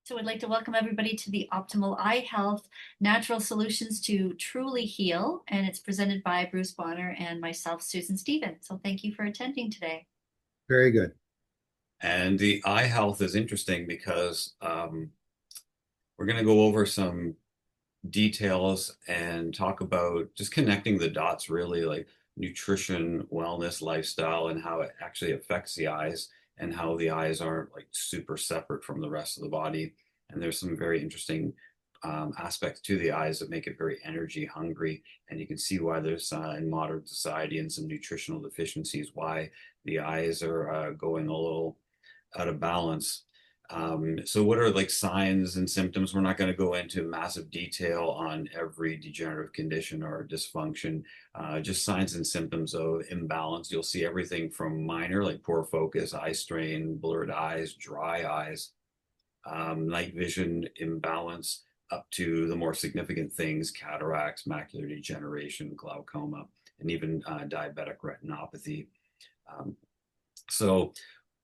So I'd like to welcome everybody to the Optimal Eye Health Natural Solutions to Truly Heal. And it's presented by Bruce Bonner and myself, Susan Stevens. So thank you for attending today. Very good. And the eye health is interesting because we're going to go over some details and talk about just connecting the dots, really, like nutrition, wellness, lifestyle, and how it actually affects the eyes and how the eyes aren't like super separate from the rest of the body. And there's some very interesting aspects to the eyes that make it very energy hungry. And you can see why there's in modern society and some nutritional deficiencies, why the eyes are going a little out of balance. So what are like signs and symptoms? We're not going to go into massive detail on every degenerative condition or dysfunction, just signs and symptoms of imbalance. You'll see everything from minor, like poor focus, eye strain, blurred eyes, dry eyes, night vision imbalance, up to the more significant things, cataracts, macular degeneration, glaucoma, and even diabetic retinopathy. Um, so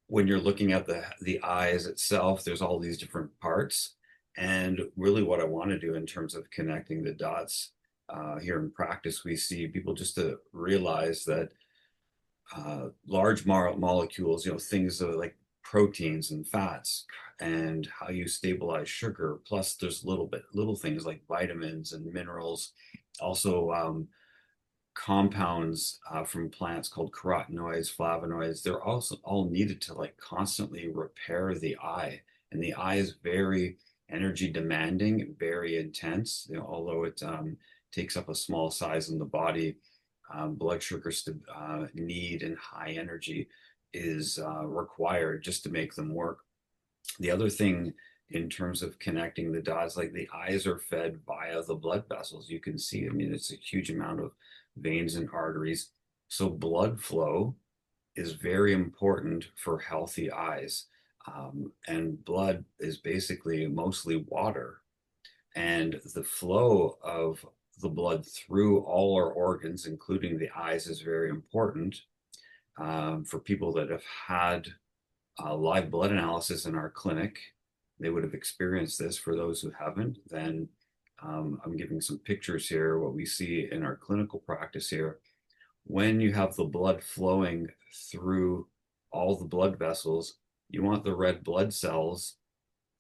when you're looking at the eyes itself, there's all these different parts. And really what I want to do in terms of connecting the dots here in practice, we see people just to realize that large molecules, things like proteins and fats and how you stabilize sugar. Plus there's little things like vitamins and minerals. Also, compounds from plants called carotenoids, flavonoids. They're also all needed to like constantly repair the eye. And the eye is very energy demanding, very intense. Although it takes up a small size in the body, blood sugar need and high energy is required just to make them work. The other thing in terms of connecting the dots, like the eyes are fed via the blood vessels. You can see, I mean, it's a huge amount of veins and arteries. So blood flow is very important for healthy eyes. And blood is basically mostly water. And the flow of the blood through all our organs, including the eyes, is very important. For people that have had live blood analysis in our clinic, they would have experienced this. For those who haven't, then I'm giving some pictures here, what we see in our clinical practice here. When you have the blood flowing through all the blood vessels, you want the red blood cells.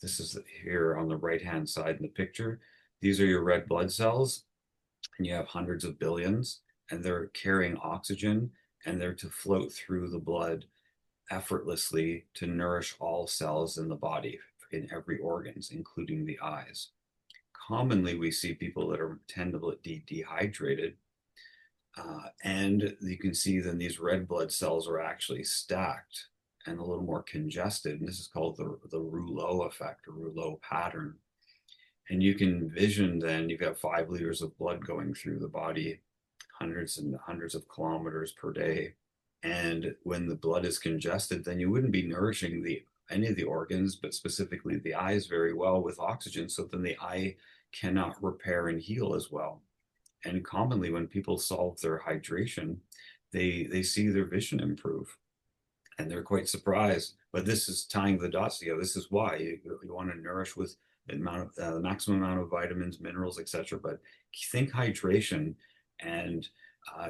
This is here on the right-hand side in the picture. These are your red blood cells, and you have hundreds of billions, and they're carrying oxygen, and they're to float through the blood effortlessly to nourish all cells in the body, in every organs, including the eyes. Commonly, we see people that tend to be dehydrated, and you can see then these red blood cells are actually stacked and a little more congested. And this is called the Rouleau effect or Rouleau pattern. And you can vision then you've got 5 liters of blood going through the body, hundreds and hundreds of kilometers per day. And when the blood is congested, then you wouldn't be nourishing any of the organs, but specifically the eyes very well with oxygen. So then the eye cannot repair and heal as well. And commonly when people solve their hydration, they see their vision improve and they're quite surprised. But this is tying the dots together. This is why you want to nourish with the maximum amount of vitamins, minerals, etc. But think hydration and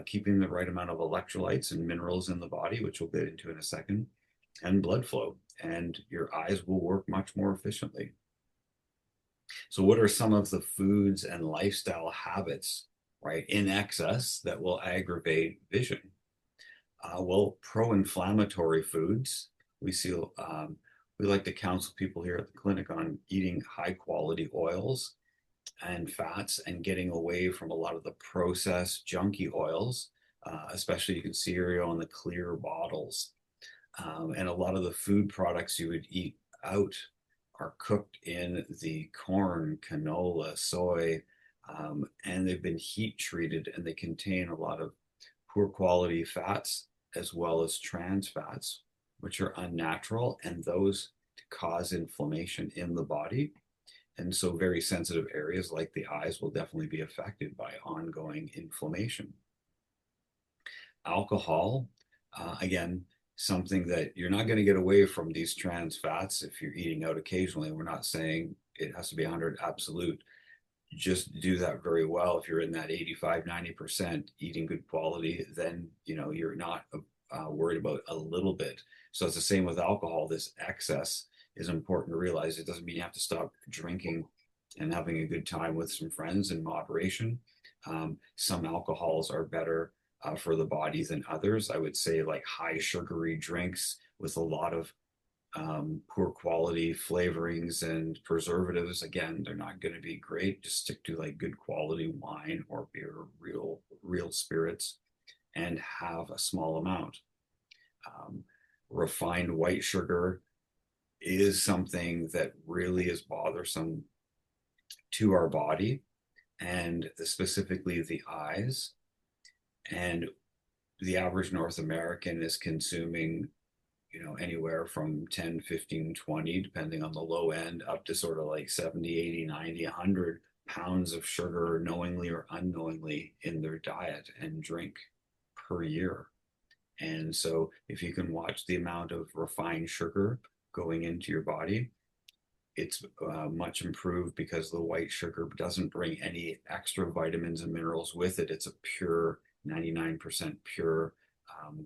keeping the right amount of electrolytes and minerals in the body, which we'll get into in a second, and blood flow, and your eyes will work much more efficiently. So what are some of the foods and lifestyle habits, right, in excess that will aggravate vision? Well, pro-inflammatory foods. We like to counsel people here at the clinic on eating high quality oils and fats and getting away from a lot of the processed junky oils, especially you can see here on the clear bottles. And a lot of the food products you would eat out are cooked in the corn, canola, soy, and they've been heat treated and they contain a lot of poor quality fats as well as trans fats, which are unnatural, and those cause inflammation in the body. And so very sensitive areas like the eyes will definitely be affected by ongoing inflammation. Alcohol, again, something that you're not going to get away from these trans fats if you're eating out occasionally. We're not saying it has to be 100 absolute. Just do that very well. If you're in that 85, 90% eating good quality, then you're not worried about a little bit. So it's the same with alcohol. This excess is important to realize. It doesn't mean you have to stop drinking and having a good time with some friends in moderation. Some alcohols are better for the body than others. I would say like high sugary drinks with a lot of poor quality flavorings and preservatives. Again, they're not going to be great. Just stick to like good quality wine or beer, real spirits, and have a small amount. Um, Refined white sugar is something that really is bothersome to our body and specifically the eyes. And the average North American is consuming anywhere from 10, 15, 20, depending on the low end, up to sort of like 70, 80, 90, 100 pounds of sugar, knowingly or unknowingly, in their diet and drink per year. And so if you can watch the amount of refined sugar going into your body, it's much improved because the white sugar doesn't bring any extra vitamins and minerals with it. It's a pure 99% pure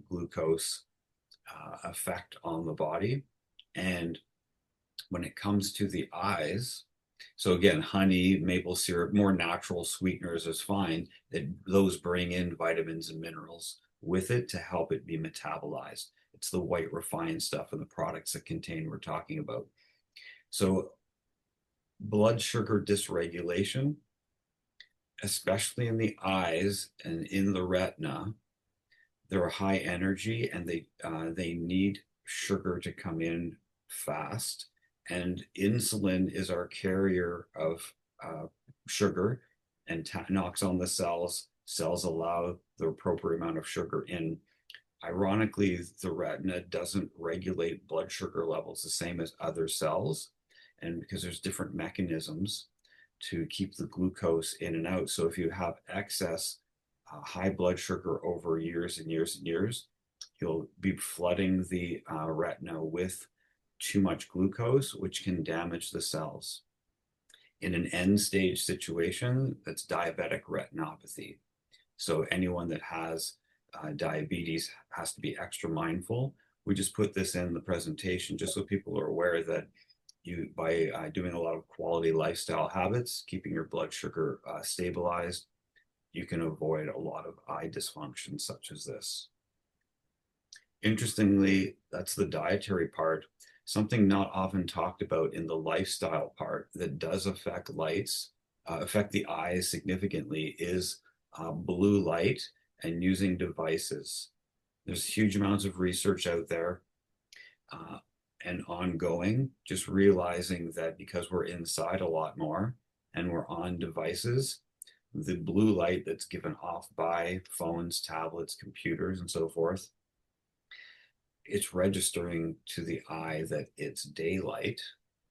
glucose effect on the body. And when it comes to the eyes, so again, honey, maple syrup, more natural sweeteners is fine. That those bring in vitamins and minerals with it to help it be metabolized. It's the white refined stuff and the products that contain we're talking about. So blood sugar dysregulation, especially in the eyes and in the retina, they're high energy and they need sugar to come in fast. And insulin is our carrier of sugar and knocks on the cells. Cells allow the appropriate amount of sugar in. Ironically, the retina doesn't regulate blood sugar levels the same as other cells, and because there's different mechanisms to keep the glucose in and out. So if you have excess high blood sugar over years and years and years, you'll be flooding the retina with too much glucose, which can damage the cells. In an end stage situation, that's diabetic retinopathy. So anyone that has diabetes has to be extra mindful. We just put this in the presentation just so people are aware that you, by doing a lot of quality lifestyle habits, keeping your blood sugar stabilized, you can avoid a lot of eye dysfunction such as this. Interestingly, that's the dietary part. Something not often talked about in the lifestyle part that does affect affect the eyes significantly is blue light and using devices. There's huge amounts of research out there and ongoing, just realizing that because we're inside a lot more and we're on devices, the blue light that's given off by phones, tablets, computers, and so forth, it's registering to the eye that it's daylight,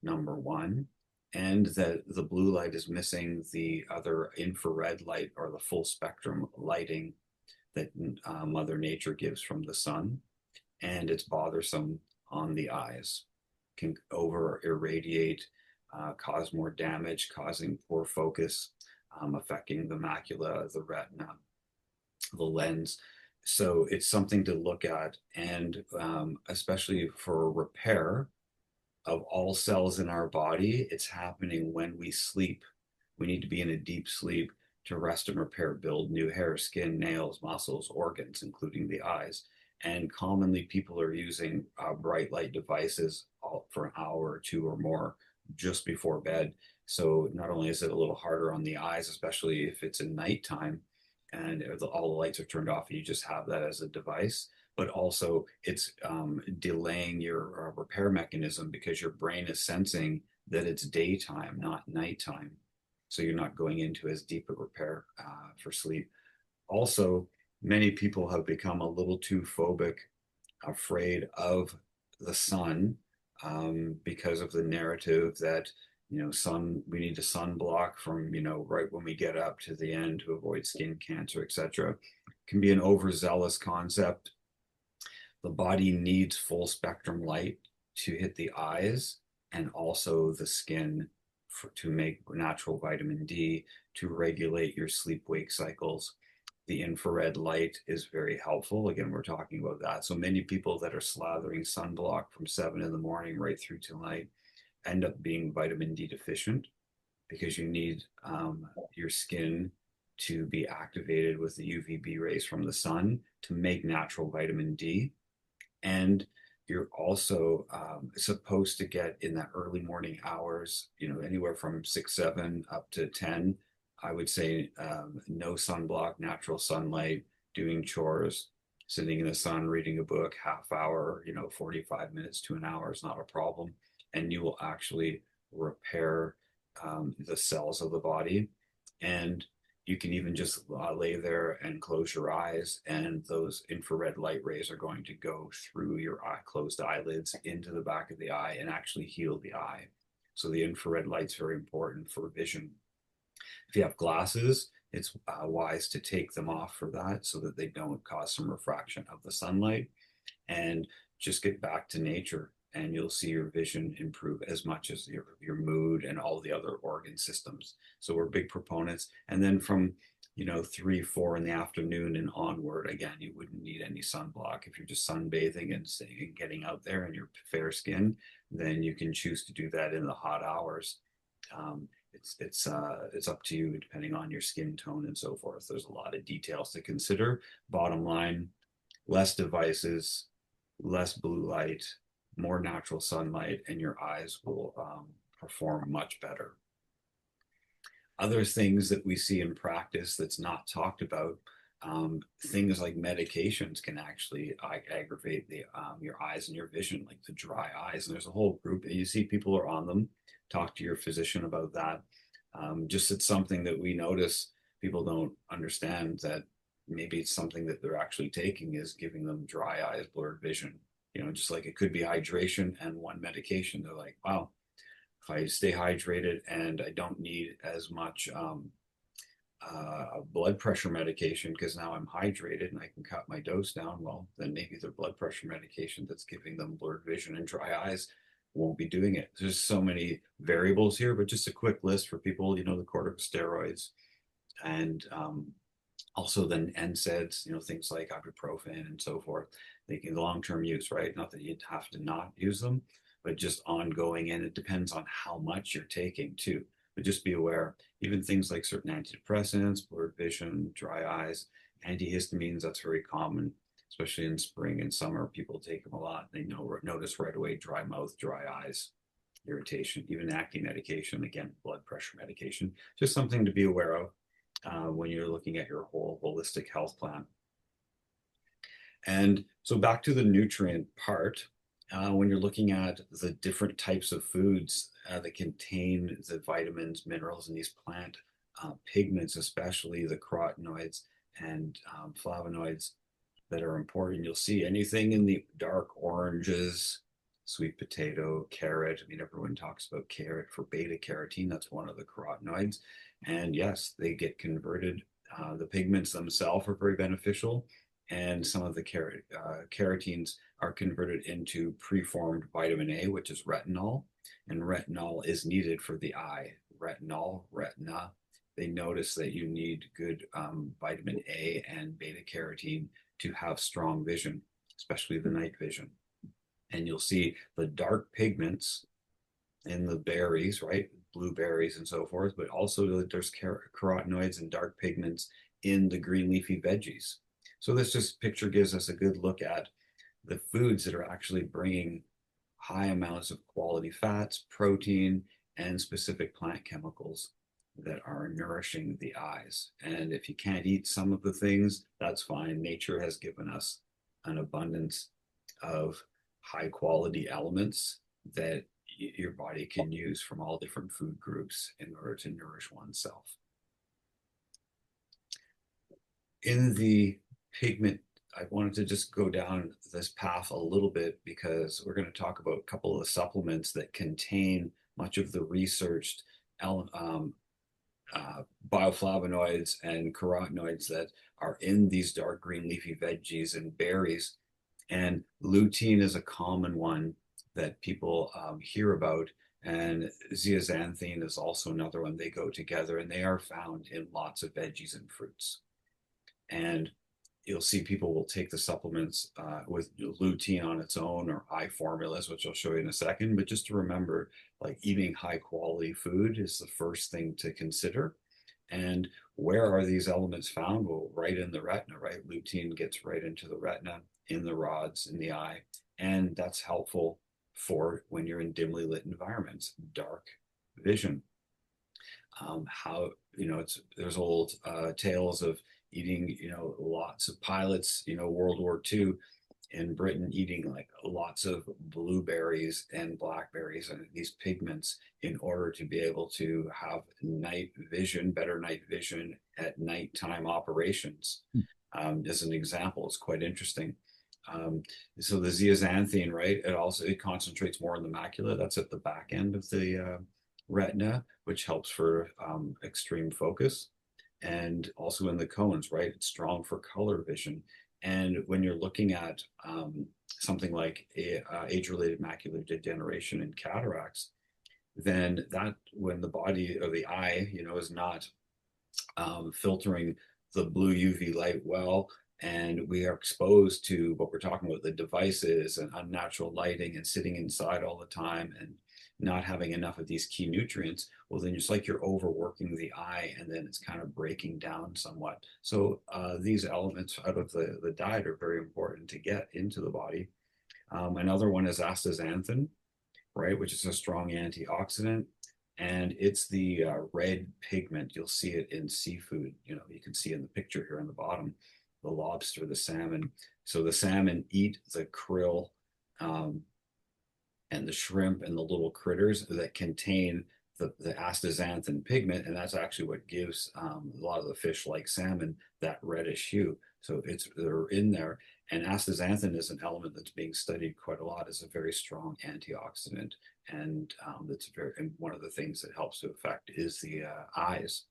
number one, and that the blue light is missing the other infrared light or the full spectrum lighting that Mother Nature gives from the sun. And it's bothersome on the eyes, can over irradiate, cause more damage, causing poor focus, affecting the macula, the retina, the lens. So it's something to look at, and especially for repair of all cells in our body, it's happening when we sleep. We need to be in a deep sleep to rest and repair, build new hair, skin, nails, muscles, organs, including the eyes. And commonly people are using bright light devices for an hour or two or more just before bed. So not only is it a little harder on the eyes, especially if it's in nighttime and all the lights are turned off and you just have that as a device, but also it's delaying your repair mechanism because your brain is sensing that it's daytime, not nighttime. So you're not going into as deep a repair for sleep. Also, many people have become a little too phobic, afraid of the sun because of the narrative that we need a sunblock from right when we get up to the end to avoid skin cancer, etc. Can be an overzealous concept. The body needs full spectrum light to hit the eyes and also the skin to make natural vitamin D to regulate your sleep wake cycles. The infrared light is very helpful. Again, we're talking about that. So many people that are slathering sunblock from 7 in the morning right through till night end up being vitamin D deficient because you need your skin to be activated with the UVB rays from the sun to make natural vitamin D. And you're also supposed to get in the early morning hours, anywhere from 6, 7 up to 10. I would say no sunblock, natural sunlight, doing chores, sitting in the sun, reading a book, half hour, 45 minutes to an hour is not a problem. And you will actually repair the cells of the body. And you can even just lay there and close your eyes, and those infrared light rays are going to go through your closed eyelids into the back of the eye and actually heal the eye. So the infrared light's very important for vision. If you have glasses, it's wise to take them off for that so that they don't cause some refraction of the sunlight, and just get back to nature, and you'll see your vision improve as much as your mood and all the other organ systems. So we're big proponents. And then from 3, 4 in the afternoon and onward, again, you wouldn't need any sunblock. If you're just sunbathing and getting out there and you're fair skin, then you can choose to do that in the hot hours. It's up to you depending on your skin tone and so forth. There's a lot of details to consider. Bottom line, less devices, less blue light, more natural sunlight, and your eyes will perform much better. Other things that we see in practice that's not talked about, things like medications can actually aggravate your eyes and your vision, like the dry eyes. And there's a whole group, and you see people are on them. Talk to your physician about that. Just it's something that we notice people don't understand, that maybe it's something that they're actually taking is giving them dry eyes, blurred vision. Just like it could be hydration and one medication. They're like, wow, if I stay hydrated and I don't need as much blood pressure medication because now I'm hydrated and I can cut my dose down, well, then maybe their blood pressure medication that's giving them blurred vision and dry eyes won't be doing it. There's so many variables here, but just a quick list for people, the corticosteroids, and also then NSAIDs, things like ibuprofen and so forth. They can long-term use, right? Not that you'd have to not use them, but just ongoing. And it depends on how much you're taking too. But just be aware, even things like certain antidepressants, blurred vision, dry eyes, antihistamines, that's very common, especially in spring and summer. People take them a lot. They notice right away dry mouth, dry eyes, irritation, even acne medication, again, blood pressure medication. Just something to be aware of when you're looking at your whole holistic health plan. And so back to the nutrient part, when you're looking at the different types of foods that contain the vitamins, minerals, and these plant pigments, especially the carotenoids and flavonoids that are important, you'll see anything in the dark oranges, sweet potato, carrot. I mean, everyone talks about carrot for beta carotene. That's one of the carotenoids. And yes, they get converted. The pigments themselves are very beneficial. And some of the carotenes are converted into preformed vitamin A, which is retinol. And retinol is needed for the eye. Retinol, retina. They notice that you need good vitamin A and beta carotene to have strong vision, especially the night vision. And you'll see the dark pigments in the berries, right? Blueberries and so forth, but also there's carotenoids and dark pigments in the green leafy veggies. So this just picture gives us a good look at the foods that are actually bringing high amounts of quality fats, protein, and specific plant chemicals that are nourishing the eyes. And if you can't eat some of the things, that's fine. Nature has given us an abundance of high quality elements that your body can use from all different food groups in order to nourish oneself. In the pigment, I wanted to just go down this path a little bit because we're going to talk about a couple of the supplements that contain much of the researched bioflavonoids and carotenoids that are in these dark green leafy veggies and berries. And lutein is a common one that people hear about. And zeaxanthin is also another one. They go together and they are found in lots of veggies and fruits. And you'll see people will take the supplements with lutein on its own or eye formulas, which I'll show you in a second. But just to remember, like eating high quality food is the first thing to consider. And where are these elements found? Well, right in the retina, right? Lutein gets right into the retina, in the rods, in the eye. And that's helpful for when you're in dimly lit environments, dark vision. How, there's old tales of eating, lots of pilots, World War II in Britain eating like lots of blueberries and blackberries and these pigments in order to be able to have night vision, better night vision at nighttime operations. As an example, it's quite interesting. Um, so the zeaxanthin, right? It concentrates more on the macula. That's at the back end of the retina, which helps for extreme focus, and also in the cones, right? It's strong for color vision. And when you're looking at something like age-related macular degeneration and cataracts, then that when the body or the eye, is not filtering the blue UV light well, and we are exposed to what we're talking about, the devices and unnatural lighting and sitting inside all the time and not having enough of these key nutrients, well, then it's like you're overworking the eye and then it's kind of breaking down somewhat. So these elements out of the diet are very important to get into the body. Another one is astaxanthin, right, which is a strong antioxidant. And it's the red pigment. You'll see it in seafood. You can see in the picture here on the bottom, the lobster, the salmon. So the salmon eat the krill um, and the shrimp and the little critters that contain the astaxanthin pigment, and that's actually what gives a lot of the fish, like salmon, that reddish hue. So they're in there, and astaxanthin is an element that's being studied quite a lot as a very strong antioxidant, and and one of the things that helps to affect is the eyes.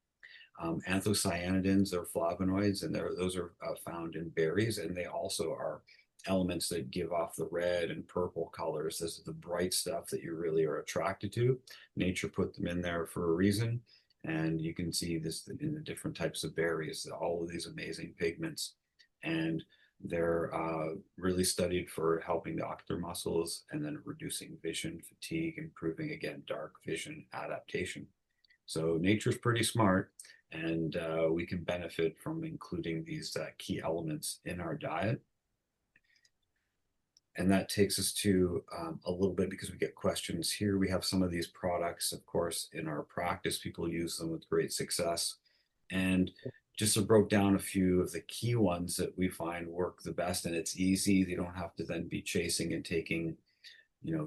Anthocyanidins are flavonoids, and those are found in berries, and they also are elements that give off the red and purple colors. This is the bright stuff that you really are attracted to. Nature put them in there for a reason, and you can see this in the different types of berries, all of these amazing pigments. And they're really studied for helping the ocular muscles and then reducing vision fatigue, improving, again, dark vision adaptation. So nature's pretty smart, and we can benefit from including these key elements in our diet. And that takes us to a little bit, because we get questions here. We have some of these products, of course, in our practice. People use them with great success. And just broke down a few of the key ones that we find work the best, and it's easy. They don't have to then be chasing and taking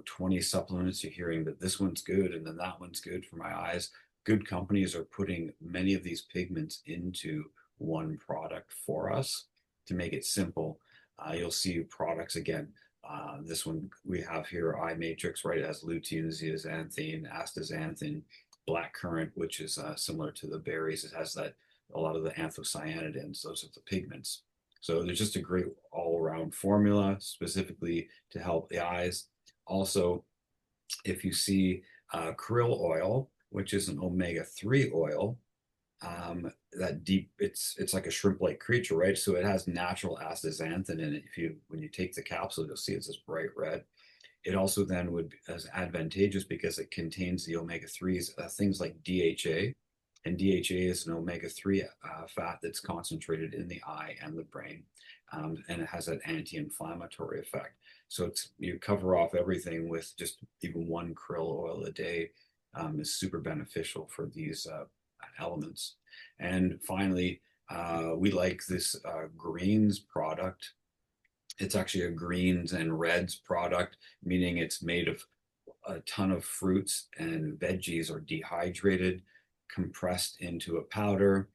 20 supplements. You're hearing that this one's good and then that one's good for my eyes. Good companies are putting many of these pigments into one product for us to make it simple. You'll see products again. This one we have here, Eye Matrix, right? It has lutein, zeaxanthin, astaxanthin, black currant, which is similar to the berries. It has a lot of the anthocyanidins. Those are the pigments. So there's just a great all-around formula specifically to help the eyes. Also, if you see krill oil, which is an omega-3 oil, it's like a shrimp-like creature, right? So it has natural astaxanthin in it. When you take the capsule, you'll see it's this bright red. It also then would be as advantageous because it contains the omega-3s, things like DHA, and DHA is an omega-3 fat that's concentrated in the eye and the brain, and it has that anti-inflammatory effect. So you cover off everything with just even one krill oil a day is super beneficial for these elements. And finally, we like this greens product. It's actually a greens and reds product, meaning it's made of a ton of fruits and veggies are dehydrated, compressed into a powder.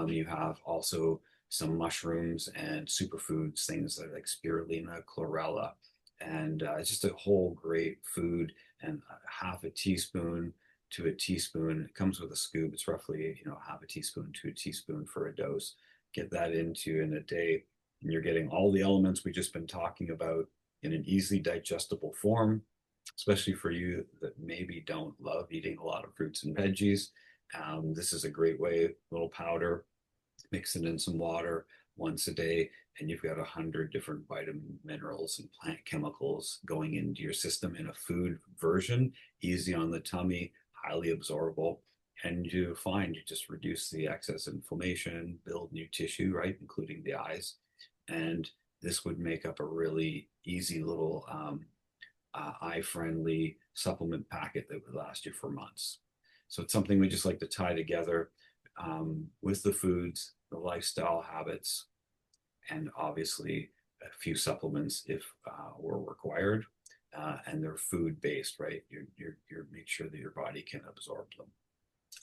You have also some mushrooms and superfoods, things like spirulina, chlorella, and it's just a whole great food. And half a teaspoon to a teaspoon. It comes with a scoop. It's roughly half a teaspoon to a teaspoon for a dose. Get that into in a day. and you're getting all the elements we've just been talking about in an easily digestible form, especially for you that maybe don't love eating a lot of fruits and veggies. This is a great way, little powder, mix it in some water once a day, and you've got 100 different vitamin, minerals, and plant chemicals going into your system in a food version, easy on the tummy, highly absorbable. And you find you just reduce the excess inflammation, build new tissue, right, including the eyes. And this would make up a really easy little eye-friendly supplement packet that would last you for months. So it's something we just like to tie together with the foods, the lifestyle habits, and obviously a few supplements if were required. And they're food based, right? You're make sure that your body can absorb them.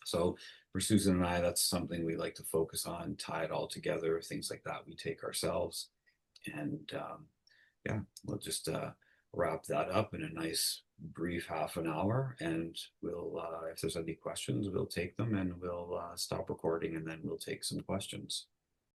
So for Susan and I, that's something we like to focus on, tie it all together, things like that we take ourselves. And yeah, we'll just wrap that up in a nice brief half an hour. And we'll, if there's any questions, we'll take them and we'll stop recording and then we'll take some questions.